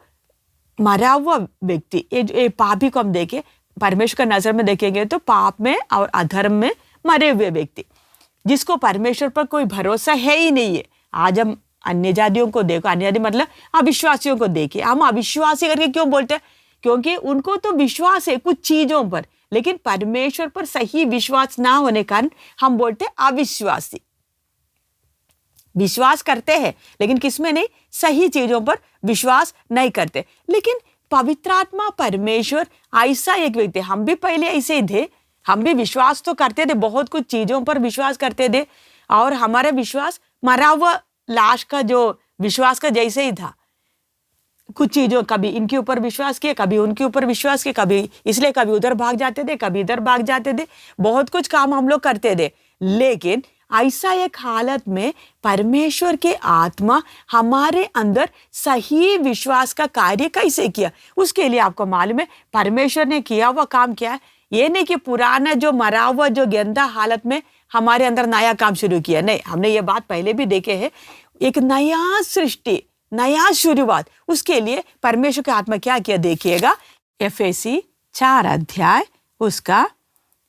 मरा हुआ व्यक्ति, ये पापी को हम देखें, परमेश्वर का नजर में देखेंगे तो पाप में और अधर्म में मरे हुए व्यक्ति, जिसको परमेश्वर पर कोई भरोसा है ही नहीं है। आज हम अन्य जातियों को देखो, अन्य जाति मतलब अविश्वासियों को देखिए। हम अविश्वासी करके क्यों बोलते हैं? क्योंकि उनको तो विश्वास है कुछ चीजों पर, लेकिन परमेश्वर पर सही विश्वास ना होने के कारण हम बोलते हैं अविश्वासी। विश्वास करते हैं लेकिन किसमें नहीं, सही चीजों पर विश्वास नहीं करते। लेकिन पवित्र आत्मा परमेश्वर ऐसा एक व्यक्ति, हम भी पहले ऐसे ही थे, हम भी विश्वास तो करते थे, बहुत कुछ चीजों पर विश्वास करते थे, और हमारा विश्वास मरा हुआ लाश का जो विश्वास का जैसे ही था। कुछ चीजों कभी इनके ऊपर विश्वास किया, कभी उनके ऊपर विश्वास किया, कभी इसलिए कभी उधर भाग जाते थे, कभी इधर भाग जाते थे, बहुत कुछ काम हम लोग करते थे। लेकिन ऐसा एक हालत में परमेश्वर के आत्मा हमारे अंदर सही विश्वास का कार्य कैसे किया, उसके लिए आपको मालूम है परमेश्वर ने किया हुआ काम क्या है। ये नहीं कि पुराना जो मरा हुआ जो गंदा हालत में हमारे अंदर नया काम शुरू किया, नहीं, हमने ये बात पहले भी देखे है। एक नया सृष्टि, नया शुरुआत, उसके लिए परमेश्वर के आत्मा क्या किया देखिएगा। एफएसी 4 अध्याय उसका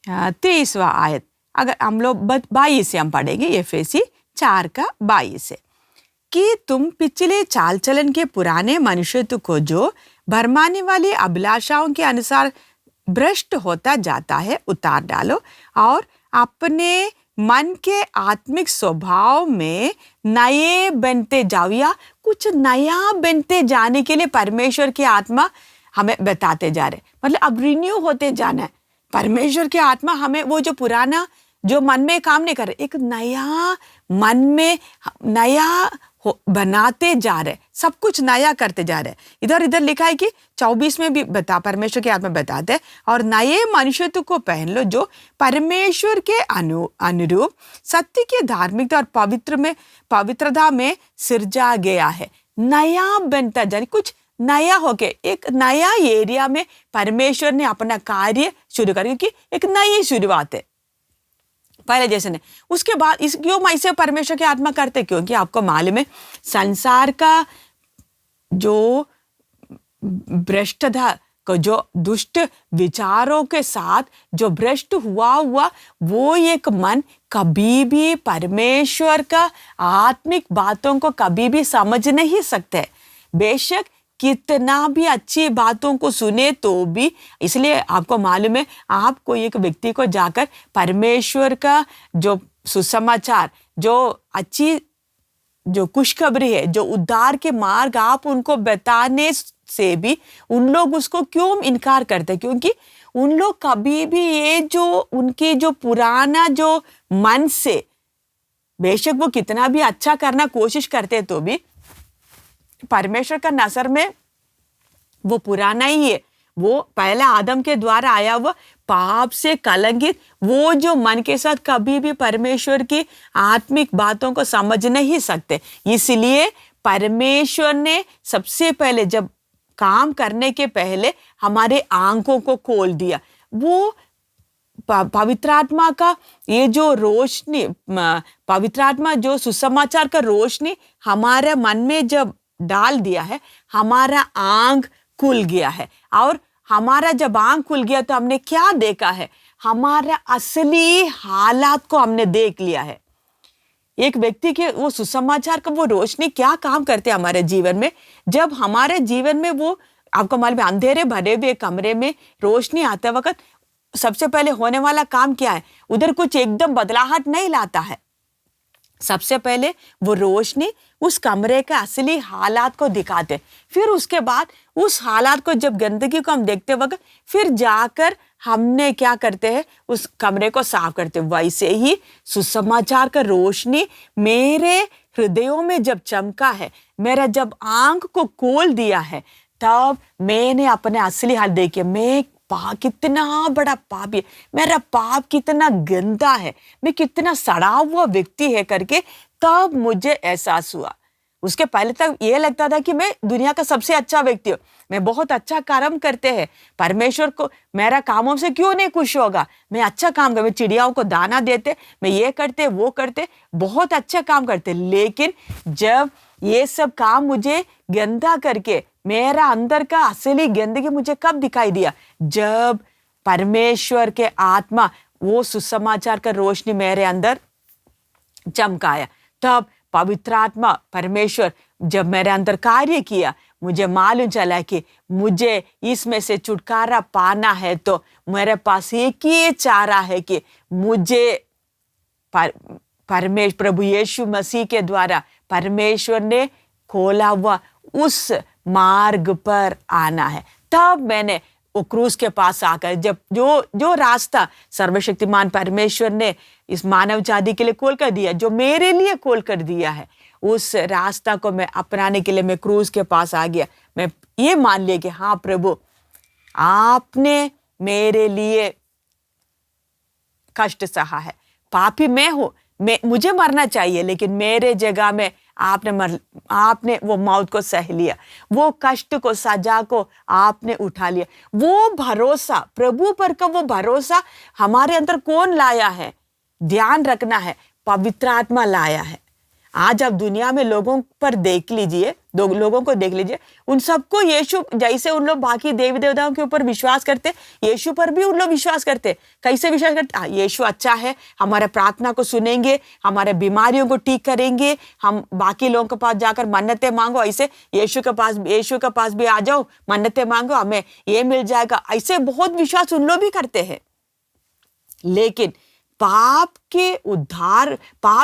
23वां आयत, अगर हम लोग 22 से हम पढ़ेंगे, एफएसी 4 का 22 है कि तुम पिछले चाल चलन के पुराने मनुष्यत्व को जो भरमाने वाली अभिलाषाओं के अनुसार भ्रष्ट होता जाता है उतार डालो, और अपने मन के आत्मिक स्वभाव में नए बनते जाओ। या कुछ नया बनते जाने के लिए परमेश्वर की आत्मा हमें बताते जा रहे, मतलब अब रिन्यू होते जाना है। परमेश्वर की आत्मा हमें वो जो पुराना जो मन में काम नहीं कर रहे, एक नया मन में नया बनाते जा रहे, सब कुछ नया करते जा रहे। इधर इधर लिखा है कि 24 में भी परमेश्वर के आत्मा बताते हैं, और नए मनुष्यत्व को पहन लो जो परमेश्वर के अनुरूप सत्य की धार्मिकता और पवित्रता में सिरजा गया है। नया बनता जाने, कुछ नया होके एक नया एरिया में परमेश्वर ने अपना कार्य शुरू कर, क्योंकि एक नई शुरुआत है, पहले जैसे नहीं। उसके बाद इस क्यों ऐसे परमेश्वर की आत्मा करते, क्योंकि आपको मालूम है संसार का जो भ्रष्टता को, जो दुष्ट विचारों के साथ जो भ्रष्ट हुआ वो एक मन कभी भी परमेश्वर का आत्मिक बातों को कभी भी समझ नहीं सकते, बेशक कितना भी अच्छी बातों को सुने तो भी। इसलिए आपको मालूम है, आप कोई एक व्यक्ति को जाकर परमेश्वर का जो सुसमाचार, जो अच्छी जो खुशखबरी है, जो उद्धार के मार्ग आप उनको बताने से भी उन लोग उसको क्यों इनकार करते? क्योंकि उन लोग कभी भी ये जो उनके जो पुराना जो मन से, बेशक वो कितना भी अच्छा करना कोशिश करते तो भी परमेश्वर का नजर में वो पुराना ही है। वो पहले आदम के द्वारा आया हुआ पाप से कलंकित वो जो मन के साथ कभी भी परमेश्वर की आत्मिक बातों को समझ नहीं सकते। इसलिए परमेश्वर ने सबसे पहले जब काम करने के पहले हमारे आंखों को खोल दिया। वो पवित्र आत्मा का ये जो रोशनी, पवित्र आत्मा जो सुसमाचार का रोशनी हमारे मन में जब डाल दिया है, हमारा आंख खुल गया है। और हमारा जब आंख खुल गया तो हमने क्या देखा है? हमारा असली हालात को हमने देख लिया है। एक व्यक्ति के वो सुसमाचार का वो रोशनी क्या काम करते हैं हमारे जीवन में। जब हमारे जीवन में वो, आपको मालूम है, अंधेरे भरे हुए कमरे में रोशनी आते वक्त सबसे पहले होने वाला काम क्या है? उधर कुछ एकदम बदलाहट नहीं लाता है। सबसे पहले वो रोशनी उस कमरे के असली हालात को दिखाते, फिर उसके बाद उस हालात को, जब गंदगी को हम देखते वक्त फिर जाकर हमने क्या करते हैं? उस कमरे को साफ करते। वैसे ही सुसमाचार का रोशनी मेरे हृदयों में जब चमका है, मेरा जब आंख को खोल दिया है, तब मैंने अपने असली हाल देखे। मैं कितना बड़ा पापी है, मेरा पाप कितना गंदा है, मैं कितना सड़ा हुआ व्यक्ति है करके तब मुझे एहसास हुआ। उसके पहले तक ये लगता था कि मैं दुनिया का सबसे अच्छा व्यक्ति हूँ, मैं बहुत अच्छा काम करते हैं, परमेश्वर को मेरा कामों से क्यों नहीं खुश होगा, मैं अच्छा काम कर, मैं चिड़ियाओं को दाना देते, मैं ये करते वो करते, बहुत अच्छा काम करते। लेकिन जब ये सब काम मुझे गंदा करके मेरा अंदर का असली गंदगी मुझे कब दिखाई दिया? जब परमेश्वर के आत्मा वो सुसमाचार का रोशनी मेरे अंदर चमकाया, तब पवित्र आत्मा परमेश्वर जब मेरे अंदर कार्य किया, मुझे मालूम चला कि मुझे इसमें से छुटकारा पाना है तो मेरे पास एक ही चारा है कि मुझे परमेश्वर प्रभु यीशु मसीह के द्वारा परमेश्वर ने खोला हुआ उस मार्ग पर आना है। तब मैंने वो क्रूस के पास आकर जब जो रास्ता सर्वशक्तिमान परमेश्वर ने इस मानव जाति के लिए खोल कर दिया, जो मेरे लिए खोल कर दिया है, उस रास्ता को मैं अपनाने के लिए मैं क्रूस के पास आ गया। मैं ये मान लिया कि हाँ प्रभु, आपने मेरे लिए कष्ट सहा है, पापी मैं हूं, मुझे मरना चाहिए, लेकिन मेरे जगह में आपने वो मौत को सह लिया, वो कष्ट को, सजा को आपने उठा लिया। वो भरोसा, प्रभु पर का वो भरोसा हमारे अंदर कौन लाया है? ध्यान रखना है, पवित्र आत्मा लाया है। आज आप दुनिया में लोगों पर देख लीजिए, लोगों को देख लीजिए, उन सबको यीशु, जैसे उन लोग बाकी देवी देवताओं के ऊपर विश्वास करते, यीशु पर भी उन लोग विश्वास करते। कैसे विश्वास करते? यीशु अच्छा है, हमारे प्रार्थना को सुनेंगे, हमारे बीमारियों को ठीक करेंगे, हम बाकी लोगों के पास जाकर मन्नतें मांगो, ऐसे यीशु के पास भी आ जाओ, मन्नतें मांगो, हमें ये मिल जाएगा। ऐसे बहुत विश्वास उन लोग भी करते हैं। लेकिन पाप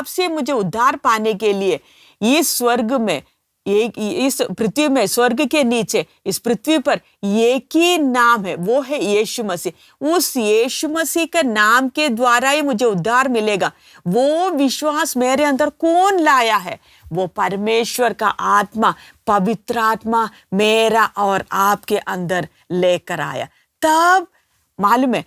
से मुझे उद्धार पाने के लिए इस स्वर्ग में, इस पृथ्वी में, स्वर्ग के नीचे इस पृथ्वी पर एक ही नाम है, वो है यीशु मसीह। उस यीशु मसीह के नाम के द्वारा ही मुझे उद्धार मिलेगा। वो विश्वास मेरे अंदर कौन लाया है? वो परमेश्वर का आत्मा, पवित्र आत्मा मेरा और आपके अंदर लेकर आया। तब मालूम है,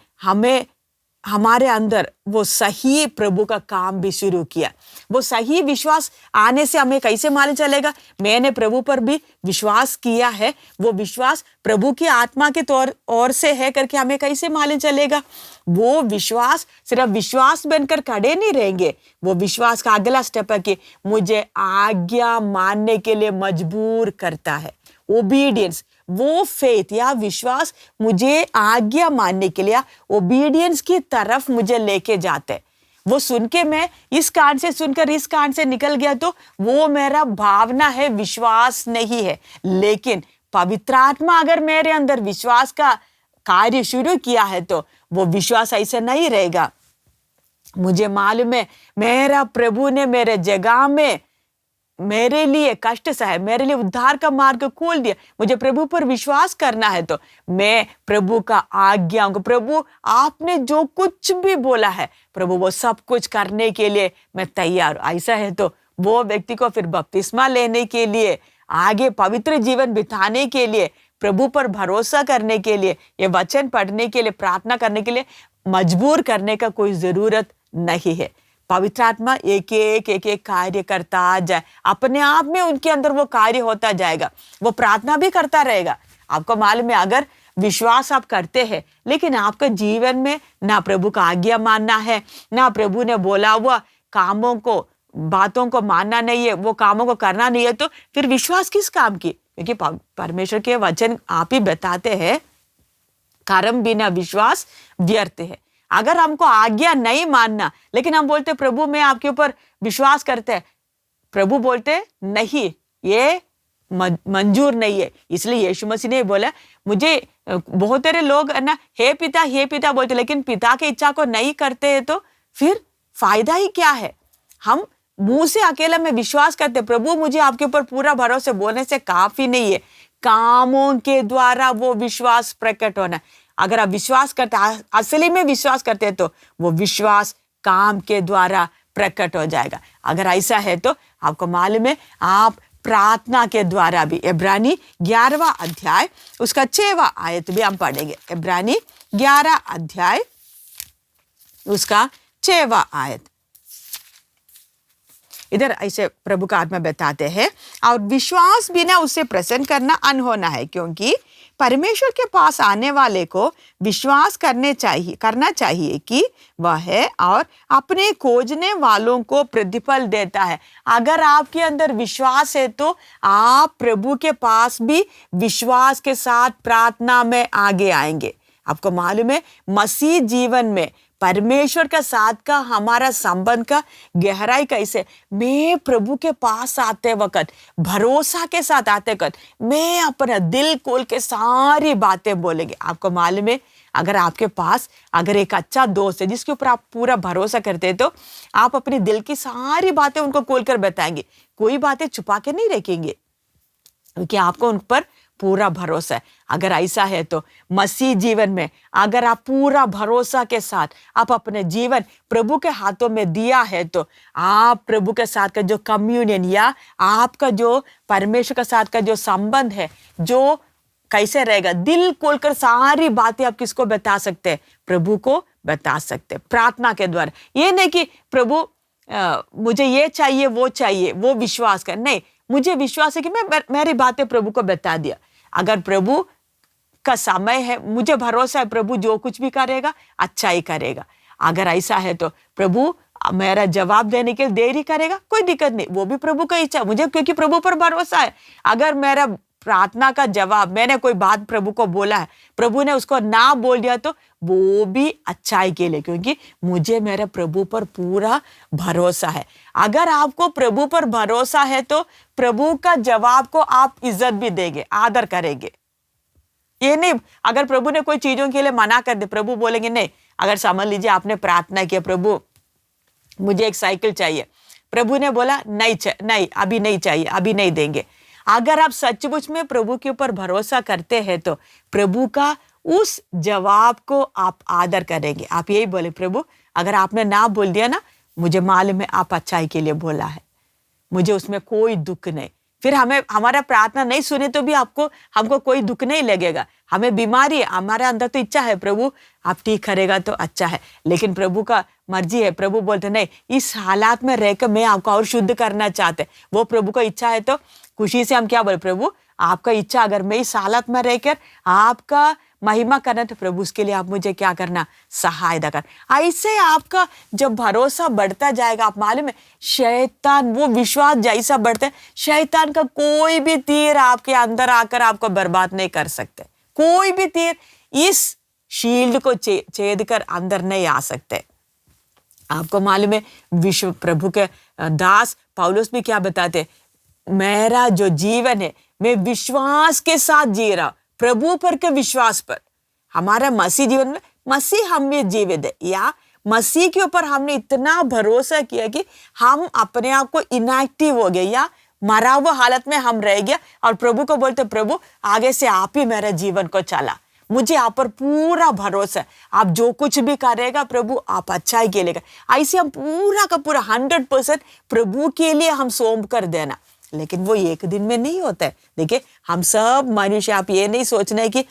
हमारे अंदर वो सही प्रभु का काम भी शुरू किया। वो सही विश्वास आने से हमें कैसे मालूम चलेगा? मैंने प्रभु पर भी विश्वास किया है, वो विश्वास प्रभु की आत्मा के ओर से है करके हमें कैसे मालूम चलेगा? वो विश्वास सिर्फ विश्वास बनकर खड़े नहीं रहेंगे। वो विश्वास का अगला स्टेप है कि मुझे आज्ञा मानने के लिए मजबूर करता है। ओबीडियंस, वो फेथ या विश्वास मुझे आज्ञा मानने के लिए ओबीडियंस की तरफ मुझे लेके जाते। वो सुन के मैं इस कान से सुनकर इस कान से निकल गया तो वो मेरा भावना है, विश्वास नहीं है। लेकिन पवित्र आत्मा अगर मेरे अंदर विश्वास का कार्य शुरू किया है तो वो विश्वास ऐसे नहीं रहेगा। मुझे मालूम है, मेरा प्रभु ने मेरे जगह में मेरे लिए कष्ट सहे, मेरे लिए उद्धार का मार्ग खोल दिया, मुझे प्रभु पर विश्वास करना है, तो मैं प्रभु का आज्ञाओं को, प्रभु आपने जो कुछ भी बोला है प्रभु वो सब कुछ करने के लिए मैं तैयार हूं। ऐसा है तो वो व्यक्ति को फिर बपतिस्मा लेने के लिए, आगे पवित्र जीवन बिताने के लिए, प्रभु पर भरोसा करने के लिए, ये वचन पढ़ने के लिए, प्रार्थना करने के लिए मजबूर करने का कोई जरूरत नहीं है। पवित्र आत्मा एक एक कार्य करता जाए, अपने आप में उनके अंदर वो कार्य होता जाएगा, वो प्रार्थना भी करता रहेगा। आपको मालूम है, अगर विश्वास आप करते हैं लेकिन आपका जीवन में ना प्रभु का आज्ञा मानना है, ना प्रभु ने बोला हुआ कामों को, बातों को मानना नहीं है, वो कामों को करना नहीं है, तो फिर विश्वास किस काम की? क्योंकि परमेश्वर के वचन आप ही बताते हैं, कर्म बिना विश्वास व्यर्थ है। अगर हमको आज्ञा नहीं मानना, लेकिन हम बोलते प्रभु मैं आपके ऊपर विश्वास करते हैं, प्रभु बोलते नहीं, ये मंजूर नहीं है। इसलिए यीशु मसीह ने बोला, मुझे बहुत सारे लोग है ना हे पिता बोलते, लेकिन पिता की इच्छा को नहीं करते हैं, तो फिर फायदा ही क्या है? हम मुंह से अकेला में विश्वास करते प्रभु मुझे आपके ऊपर पूरा भरोसा बोलने से काफी नहीं है, कामों के द्वारा वो विश्वास प्रकट होना। अगर आप विश्वास करते, असली में विश्वास करते हैं, तो वो विश्वास काम के द्वारा प्रकट हो जाएगा। अगर ऐसा है तो आपको मालूम है, आप प्रार्थना के द्वारा भी, इब्रानी 11वां अध्याय उसका 6वां आयत भी हम पढ़ेंगे। इब्रानी 11 अध्याय उसका 6वां आयत, इधर ऐसे प्रभु का आत्मा बताते हैं, और विश्वास बिना उसे प्रसन्न करना अनहोना है, क्योंकि परमेश्वर के पास आने वाले को विश्वास करना चाहिए कि वह है और अपने खोजने वालों को प्रतिफल देता है। अगर आपके अंदर विश्वास है तो आप प्रभु के पास भी विश्वास के साथ प्रार्थना में आगे आएंगे। आपको मालूम है, मसीह जीवन में परमेश्वर का साथ का हमारा संबंध का गहराई कैसे, मैं प्रभु के पास आते वक्त, भरोसा के साथ आते वक्त, मैं अपना दिल खोल के सारी बातें बोलेंगे। आपको मालूम है, अगर आपके पास अगर एक अच्छा दोस्त है जिसके ऊपर आप पूरा भरोसा करते हैं, तो आप अपने दिल की सारी बातें उनको खोल कर बताएंगे, कोई बातें छुपा के नहीं रखेंगे, क्योंकि आपको उन पर पूरा भरोसा है। अगर ऐसा है तो मसीह जीवन में अगर आप पूरा भरोसा के साथ आप अपने जीवन प्रभु के हाथों में दिया है, तो आप प्रभु के साथ का जो कम्युनियन या आपका जो परमेश्वर के साथ का जो संबंध है, जो कैसे रहेगा, दिल खोलकर सारी बातें आप किसको बता सकते हैं? प्रभु को बता सकते हैं, प्रार्थना के द्वारा। ये नहीं कि प्रभु मुझे ये चाहिए वो चाहिए, वो विश्वास कर, नहीं, मुझे विश्वास है कि मैं मेरी बातें प्रभु को बता दिया। अगर प्रभु का समय है, मुझे भरोसा है प्रभु जो कुछ भी करेगा अच्छा ही करेगा। अगर ऐसा है तो प्रभु मेरा जवाब देने के लिए देरी करेगा, कोई दिक्कत नहीं, वो भी प्रभु का इच्छा, मुझे क्योंकि प्रभु पर भरोसा है। अगर मेरा प्रार्थना का जवाब, मैंने कोई बात प्रभु को बोला है, प्रभु ने उसको ना बोल दिया, तो वो भी अच्छाई के लिए, क्योंकि मुझे मेरे प्रभु पर पूरा भरोसा है। अगर आपको प्रभु पर भरोसा है तो प्रभु का जवाब को आप इज्जत भी देंगे, आदर करेंगे। ये नहीं अगर प्रभु ने कोई चीजों के लिए मना कर दे, प्रभु बोलेंगे नहीं। अगर समझ लीजिए आपने प्रार्थना किया, प्रभु मुझे एक साइकिल चाहिए, प्रभु ने बोला नहीं अभी नहीं चाहिए, अभी नहीं देंगे। अगर आप सचमुच में प्रभु के ऊपर भरोसा करते हैं तो प्रभु का उस जवाब को आप आदर करेंगे। आप यही बोले, प्रभु अगर आपने ना बोल दिया ना, मुझे मालूम है आप अच्छाई के लिए बोला है, मुझे उसमें कोई दुख नहीं। फिर हमें हमारा प्रार्थना नहीं सुने तो भी हमको कोई दुख नहीं लगेगा। हमें बीमारी है, हमारे अंदर तो इच्छा है प्रभु आप ठीक करेगा तो अच्छा है, लेकिन प्रभु का मर्जी है। प्रभु बोलते नहीं, इस हालात में रहकर मैं आपको और शुद्ध करना चाहते, वो प्रभु का इच्छा है। तो खुशी से हम क्या बोले, प्रभु आपका इच्छा अगर मैं इस हालत में रहकर आपका महिमा करना, तो प्रभु उसके लिए आप मुझे क्या करना, सहायता कर। ऐसे आपका जब भरोसा बढ़ता जाएगा, आप मालूम है शैतान, वो विश्वास जैसा बढ़ता है, शैतान का कोई भी तीर आपके अंदर आकर आपको बर्बाद नहीं कर सकते। कोई भी तीर इस शील्ड को छेद कर अंदर नहीं आ सकते। आपको मालूम है विश्व प्रभु के दास पौलुस भी क्या बताते, मेरा जो जीवन है मैं विश्वास के साथ जी रहा, प्रभु पर के विश्वास पर। हमारा मसीह जीवन में मसीह हमें जीवित है, या मसीह के ऊपर हमने इतना भरोसा किया कि हम अपने आप को इनएक्टिव हो गए, या मरा हुआ हालत में हम रह गया और प्रभु को बोलते, प्रभु आगे से आप ही मेरे जीवन को चला, मुझे आप पर पूरा भरोसा है, आप जो कुछ भी करेगा प्रभु आप अच्छाई के लिए। ऐसे हम पूरा का पूरा 100% प्रभु के लिए हम सौंप कर देना। लेकिन वो एक दिन में नहीं होता है। देखिए हम सब मनुष्य, आप ये नहीं सोचना है कि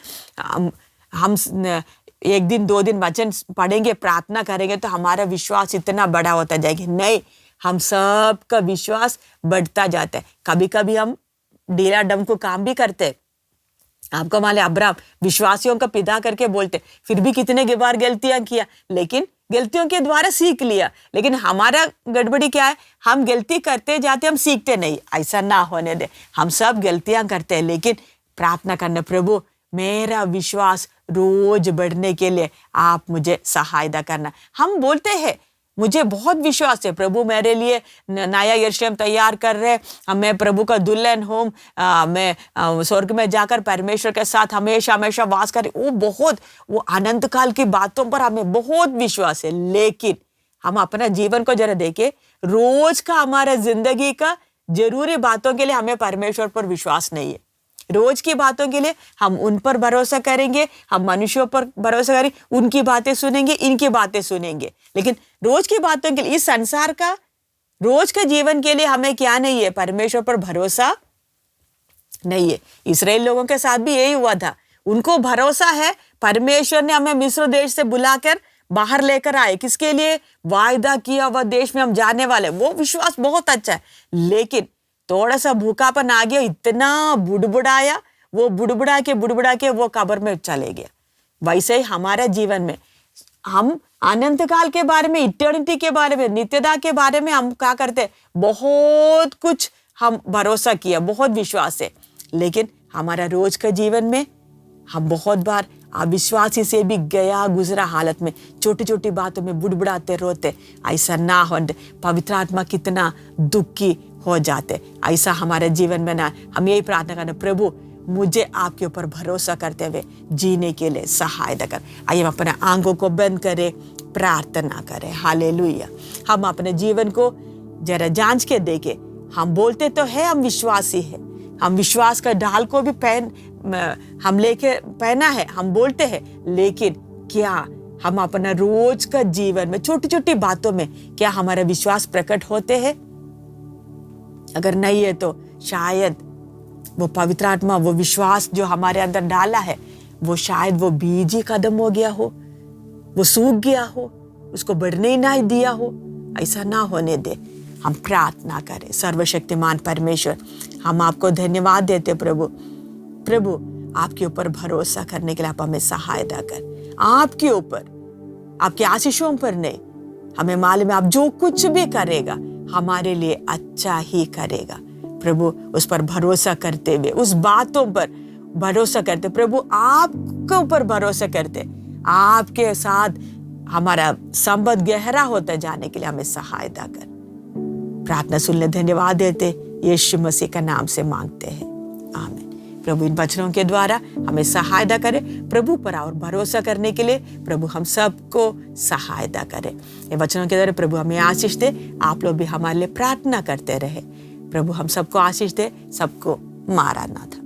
हम एक दिन 2 दिन वचन पढ़ेंगे, प्रार्थना करेंगे तो हमारा विश्वास इतना बड़ा होता जाएगा। नहीं, हम सब का विश्वास बढ़ता जाता है। कभी कभी हम ढीला डमकू काम भी करते हैं। आपको मालूम है अब्राहम विश्वासियों का पिता करके बोलते, फिर भी कितने बार गलतियां किया, लेकिन गलतियों के द्वारा सीख लिया। लेकिन हमारा गड़बड़ी क्या है, हम गलती करते जाते, हम सीखते नहीं। ऐसा ना होने दे। हम सब गलतियां करते हैं, लेकिन प्रार्थना करना, प्रभु मेरा विश्वास रोज बढ़ने के लिए आप मुझे सहायता करना। हम बोलते हैं मुझे बहुत विश्वास है, प्रभु मेरे लिए नया यरूशलेम तैयार कर रहे हैं, मैं प्रभु का दुल्हन हूँ, मैं स्वर्ग में जाकर परमेश्वर के साथ हमेशा हमेशा वास करें। वो अनंत काल की बातों पर हमें बहुत विश्वास है। लेकिन हम अपना जीवन को जरा देखें, रोज का हमारा जिंदगी का जरूरी बातों के लिए हमें परमेश्वर पर विश्वास नहीं है। रोज की बातों के लिए हम उन पर भरोसा करेंगे, हम मनुष्यों पर भरोसा करेंगे, उनकी बातें सुनेंगे, इनकी बातें सुनेंगे। लेकिन रोज की बातों के लिए, इस संसार का रोज के जीवन के लिए हमें क्या नहीं है, परमेश्वर पर भरोसा नहीं है। इस्राएल लोगों के साथ भी यही हुआ था। उनको भरोसा है, परमेश्वर ने हमें मिस्र देश से बुलाकर बाहर लेकर आए, किसके लिए, वायदा किया हुआ देश में हम जाने वाले। वो विश्वास बहुत अच्छा है। लेकिन थोड़ा सा भूखापन आ गया, इतना बुड़बुड़ाया, वो बुड़बुड़ा के वो कब्र में चले गया। वैसे ही हमारे जीवन में हम अनंत काल के बारे में, इटर्निटी के बारे में, नित्यता के बारे में हम क्या करते, बहुत कुछ हम भरोसा किया, बहुत विश्वास है। लेकिन हमारा रोज का जीवन में हम बहुत बार अविश्वासी से भी गया गुजरा हालत में छोटी छोटी बातों में बुड़बुड़ाते रोते। ऐसा ना हो, पवित्र आत्मा कितना दुखी हो जाते। ऐसा हमारे जीवन में ना, हम यही प्रार्थना करना, प्रभु मुझे आपके ऊपर भरोसा करते हुए जीने के लिए सहायता कर। आइए हम अपने आंखों को बंद करें, प्रार्थना करें। हालेलुया। हम अपने जीवन को जरा जांच के देखें। हम बोलते तो है हम विश्वासी है, हम विश्वास का ढाल को भी हम लेके पहना है, हम बोलते हैं, लेकिन क्या हम अपना रोज का जीवन में छोटी छोटी बातों में क्या हमारा विश्वास प्रकट होते हैं? अगर नहीं है तो शायद वो पवित्र आत्मा, वो विश्वास जो हमारे अंदर डाला है, वो शायद वो बीज ही खत्म हो गया हो, वो सूख गया हो, उसको बढ़ने ही ना दिया हो। ऐसा ना होने दे। हम प्रार्थना करें। सर्वशक्तिमान परमेश्वर, हम आपको धन्यवाद देते प्रभु। प्रभु आपके ऊपर भरोसा करने के लिए आप हमें सहायता कर। आपके ऊपर, आपके आशीषों पर नहीं, हमें मालूम है आप जो कुछ भी करेगा हमारे लिए अच्छा ही करेगा। प्रभु उस पर भरोसा करते हुए, उस बातों पर भरोसा करते, प्रभु आपके ऊपर भरोसा करते, आपके साथ हमारा संबंध गहरा होता जाने के लिए हमें सहायता कर। प्रार्थना सुनने धन्यवाद देते, यीशु मसीह का नाम से मांगते हैं, आमीन। प्रभु इन वचनों के द्वारा हमें सहायता करे, प्रभु पर और भरोसा करने के लिए प्रभु हम सबको सहायता करे। ये वचनों के द्वारा प्रभु हमें आशीष दे। आप लोग भी हमारे लिए प्रार्थना करते रहे। प्रभु हम सबको आशीष दे। सबको मारा ना था।